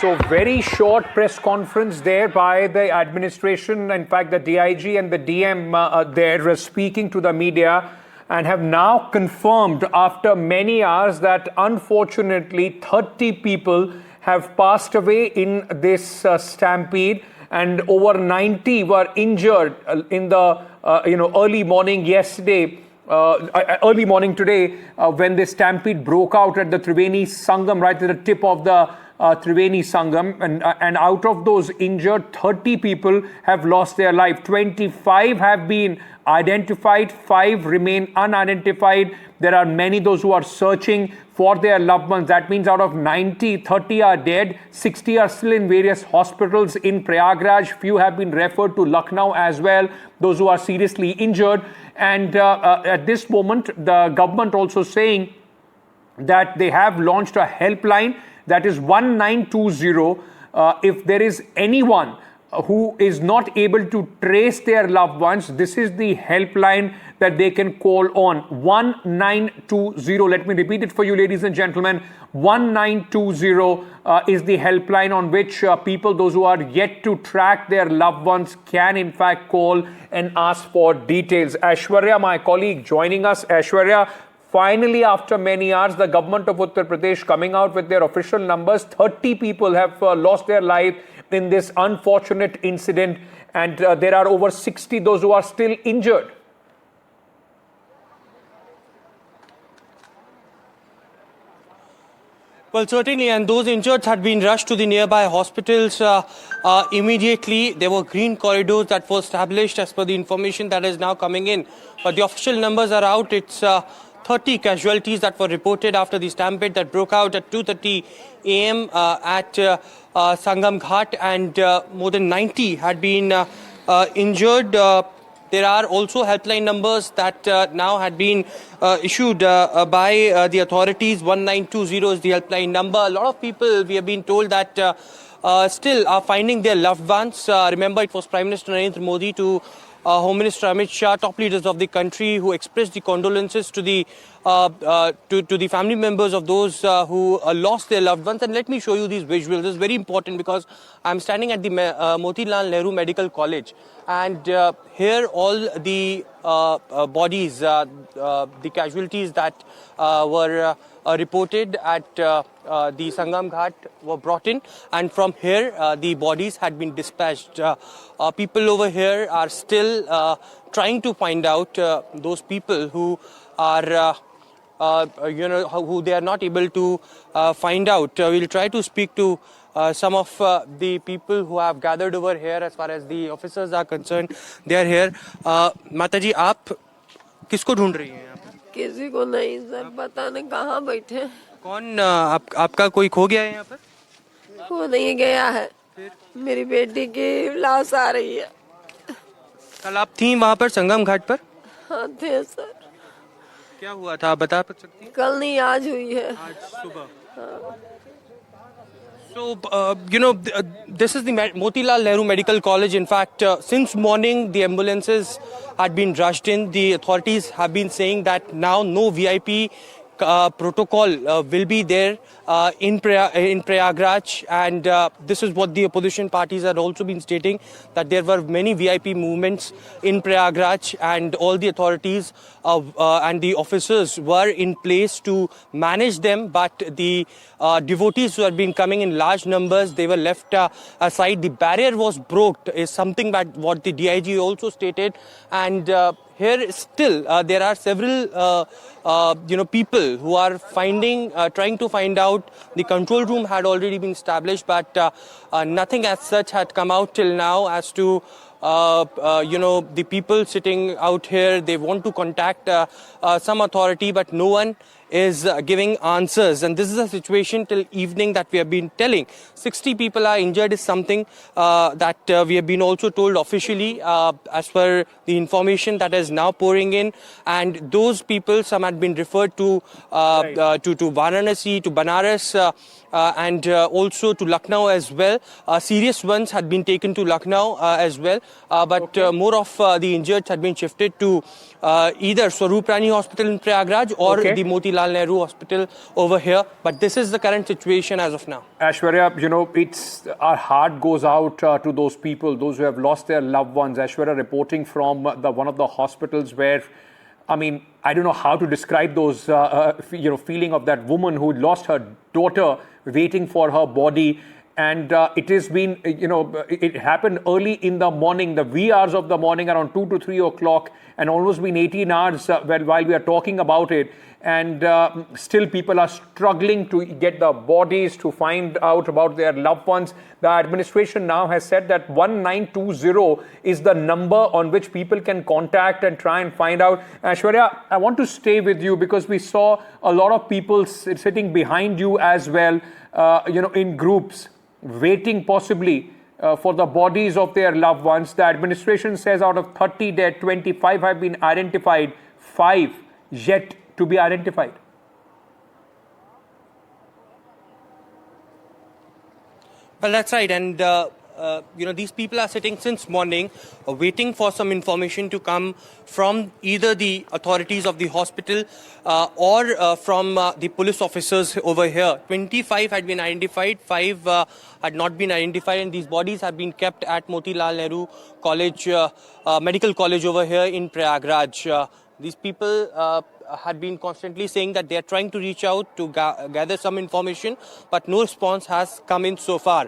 So very short press conference there by the administration. In fact, the DIG and the DM there speaking to the media and have now confirmed after many hours that unfortunately 30 people have passed away in this stampede and over 90 were injured in the early morning yesterday. Early morning today, when the stampede broke out at the Triveni Sangam, right at the tip of the Triveni Sangam, and out of those injured, 30 people have lost their life. 25 have been identified, 5 remain unidentified. There are many those who are searching for their loved ones. That means out of 90, 30 are dead, 60 are still in various hospitals in Prayagraj. Few have been referred to Lucknow as well, those who are seriously injured. And at this moment, the government also saying that they have launched a helpline that is 1920. If there is anyone who is not able to trace their loved ones, this is the helpline that they can call on. 1920. Let me repeat it for you, ladies and gentlemen. 1920 is the helpline on which people, those who are yet to track their loved ones, can in fact call and ask for details. Aishwarya, my colleague, joining us. Aishwarya, finally, after many hours, the government of Uttar Pradesh coming out with their official numbers. 30 people have lost their life in this unfortunate incident, and there are over 60 those who are still injured. Well, certainly, and those injured had been rushed to the nearby hospitals immediately. There were green corridors that were established as per the information that is now coming in. But the official numbers are out. It's 30 casualties that were reported after the stampede that broke out at 2:30 a.m. At Sangam Ghat, and more than 90 had been injured. There are also helpline numbers that now had been issued by the authorities. 1920 is the helpline number. A lot of people, we have been told that still are finding their loved ones. Remember, it was Prime Minister Narendra Modi to Home Minister Amit Shah, top leaders of the country, who expressed the condolences to the family members of those who lost their loved ones. And let me show you these visuals. This is very important because I'm standing at the Motilal Nehru Medical College, and here all the bodies, the casualties that were reported at the Sangam Ghat were brought in, and from here the bodies had been dispatched. People over here are still trying to find out those people who are who they are not able to find out. We'll try to speak to some of the people who have gathered over here. As far as the officers are concerned, they are here. Mataji, आप किसको ढूंढ रही हैं? किसी को नहीं sir, पता नहीं कहाँ बैठे। कौन आपका कोई खो गया है यहाँ पर? खो नहीं गया है, मेरी बेटी की लाश आ रही है। कल आप थी वहाँ पर संगम घाट पर? हाँ थे सर। क्या हुआ था, आप बता सकती हैं? कल नहीं, आज हुई है। आज सुबह। So, this is the Motilal Nehru Medical College. In fact, since morning, the ambulances had been rushed in. The authorities have been saying that now no VIP protocol will be there in Prayagraj, and this is what the opposition parties had also been stating, that there were many VIP movements in Prayagraj, and all the authorities and the officers were in place to manage them, but the devotees who had been coming in large numbers, they were left aside. The barrier was broke, is something that what the DIG also stated, and here still there are several people who are trying to find out. The control room had already been established, but nothing as such had come out till now as to the people sitting out here. They want to contact some authority, but no one is giving answers. And this is a situation till evening that we have been telling. 60 people are injured is something that we have been also told officially as per the information that is now pouring in. And those people, some had been referred to Varanasi, to Banaras, and also to Lucknow as well. Serious ones had been taken to Lucknow as well. But more of the injured had been shifted to either Swaroop Rani Hospital in Prayagraj or the Motilal Motilal Nehru Hospital over here. But this is the current situation as of now. Aishwarya, it's our heart goes out to those people, those who have lost their loved ones. Aishwarya reporting from one of the hospitals where, I don't know how to describe those, feeling of that woman who lost her daughter waiting for her body. And it has been, it happened early in the morning, the wee hours of the morning, around 2 to 3 o'clock, and almost been 18 hours while we are talking about it. And still people are struggling to get the bodies, to find out about their loved ones. The administration now has said that 1920 is the number on which people can contact and try and find out. Aishwarya, I want to stay with you because we saw a lot of people sitting behind you as well, in groups, waiting possibly for the bodies of their loved ones. The administration says out of 30 dead, 25 have been identified, 5 yet to be identified. Well, that's right. And, these people are sitting since morning waiting for some information to come from either the authorities of the hospital or from the police officers over here. 25 had been identified, 5 had not been identified, and these bodies have been kept at Motilal Nehru College, Medical College over here in Prayagraj. These people had been constantly saying that they are trying to reach out to gather some information, but no response has come in so far.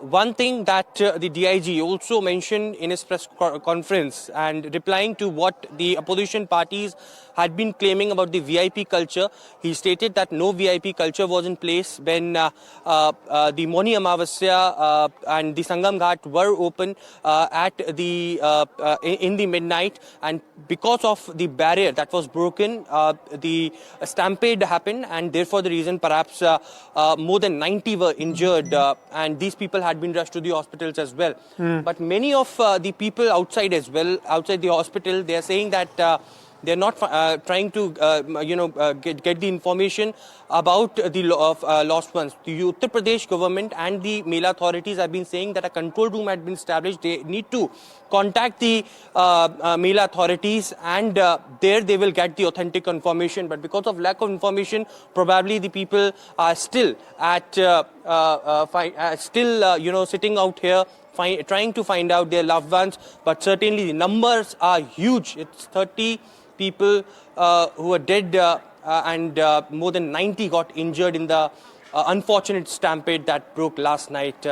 One thing that the DIG also mentioned in his press conference, and replying to what the opposition parties had been claiming about the VIP culture, he stated that no VIP culture was in place when the Moni Amavasya and the Sangam Ghat were open at the in the midnight, and because of the barrier that was broken, the stampede happened, and therefore the reason perhaps more than 90 were injured, and these people had been rushed to the hospitals as well. But many of the people outside as well, outside the hospital, they are saying that they're not trying to, get the information about the lost ones. The Uttar Pradesh government and the Mela authorities have been saying that a control room had been established. They need to contact the Mela authorities, and there they will get the authentic information. But because of lack of information, probably the people are still at sitting out here, trying to find out their loved ones. But certainly the numbers are huge. It's 30 people who are dead, and more than 90 got injured in the unfortunate stampede that broke last night.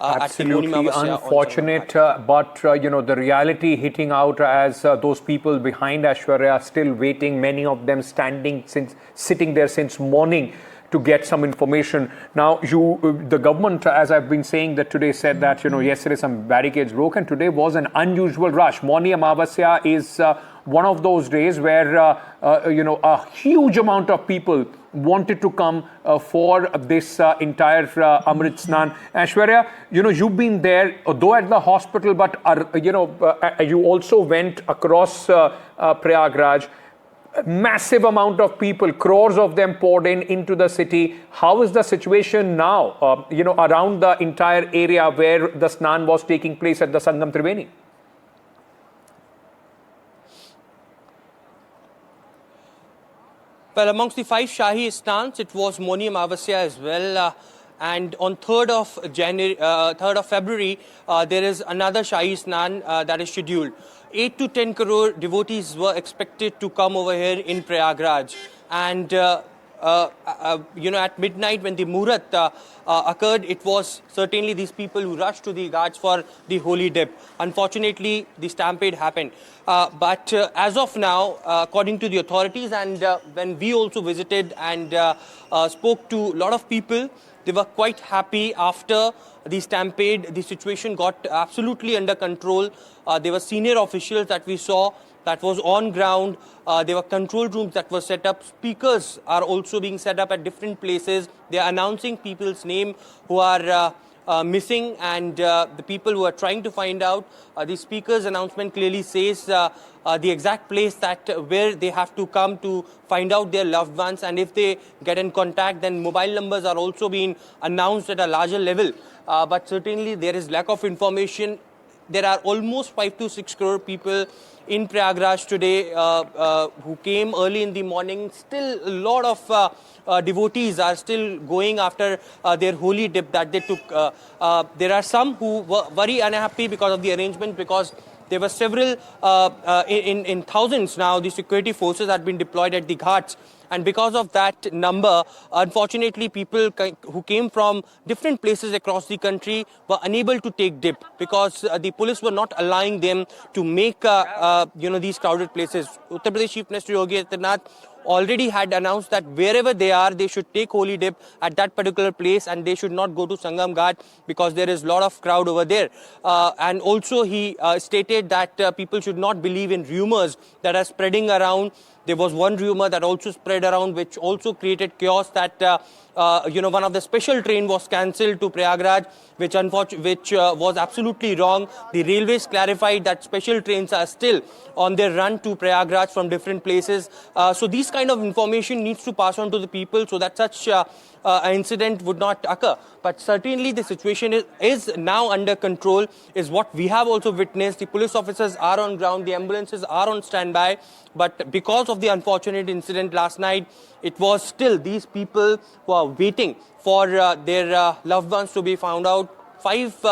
Absolutely unfortunate, but the reality hitting out as those people behind Aishwarya are still waiting, many of them sitting there since morning to get some information. Now, the government, as I've been saying, that today said that, yesterday some barricades broke, and today was an unusual rush. Moni Amavasya is one of those days where, a huge amount of people wanted to come for this entire Amrit Snan. Aishwarya, you've been there, though at the hospital, but, you also went across Prayagraj. Massive amount of people, crores of them poured into the city. How is the situation now, around the entire area where the Snan was taking place at the Sangam Triveni? Well, amongst the 5 Shahi Snans, it was Moni Amavasya as well. And on 3rd of February, there is another Shahi Snan that is scheduled. 8 to 10 crore devotees were expected to come over here in Prayagraj. And, at midnight when the Muhurat occurred, it was certainly these people who rushed to the ghats for the holy dip. Unfortunately, the stampede happened. But as of now, according to the authorities, and when we also visited and spoke to a lot of people, they were quite happy after the stampede. The situation got absolutely under control. There were senior officials that we saw that was on ground. There were control rooms that were set up. Speakers are also being set up at different places. They are announcing people's name who are missing, and the people who are trying to find out. The speaker's announcement clearly says the exact place where they have to come to find out their loved ones, and if they get in contact, then mobile numbers are also being announced at a larger level. But certainly there is lack of information. There are almost 5 to 6 crore people in Prayagraj today who came early in the morning. Still, a lot of devotees are still going after their holy dip that they took. There are some who were very unhappy because of the arrangement, because there were several, in thousands now, the security forces had been deployed at the ghats. And because of that number, unfortunately, people who came from different places across the country were unable to take dip, because the police were not allowing them to make, these crowded places. Uttar Pradesh Chief Minister Yogi Adityanath already had announced that wherever they are, they should take holy dip at that particular place, and they should not go to Sangam Ghat because there is a lot of crowd over there. And also he stated that people should not believe in rumors that are spreading around. There was one rumor that also spread around, which also created chaos, that one of the special train was cancelled to Prayagraj, which was absolutely wrong. The railways clarified that special trains are still on their run to Prayagraj from different places. So these kind of information needs to pass on to the people so that such an incident would not occur. But certainly the situation is now under control, is what we have also witnessed. The police officers are on ground, the ambulances are on standby. But because of the unfortunate incident last night, it was still these people who are waiting for their loved ones to be found out. 5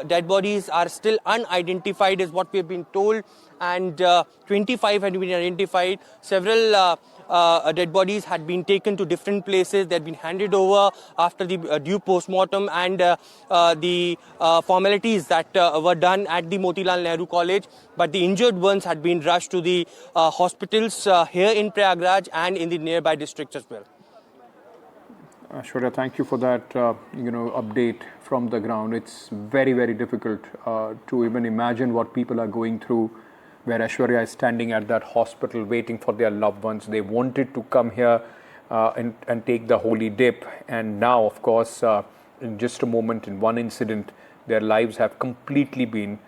dead bodies are still unidentified, is what we have been told, and 25 had been identified. Several dead bodies had been taken to different places. They had been handed over after the due post-mortem and the formalities that were done at the Motilal Nehru College. But the injured ones had been rushed to the hospitals here in Prayagraj and in the nearby districts as well. Shweta, thank you for that update from the ground. It's very, very difficult to even imagine what people are going through, where Aishwarya is standing at that hospital waiting for their loved ones. They wanted to come here and take the holy dip, and now, of course, in just a moment, in one incident, their lives have completely been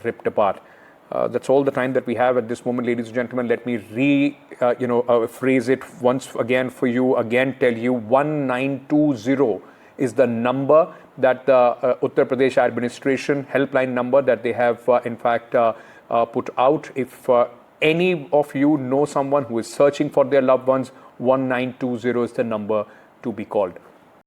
ripped apart. That's all the time that we have at this moment, ladies and gentlemen. Let me phrase it once again for you. Again, tell you 1920 is the number that the Uttar Pradesh administration helpline number that they have in fact put out. If any of you know someone who is searching for their loved ones, 1920 is the number to be called.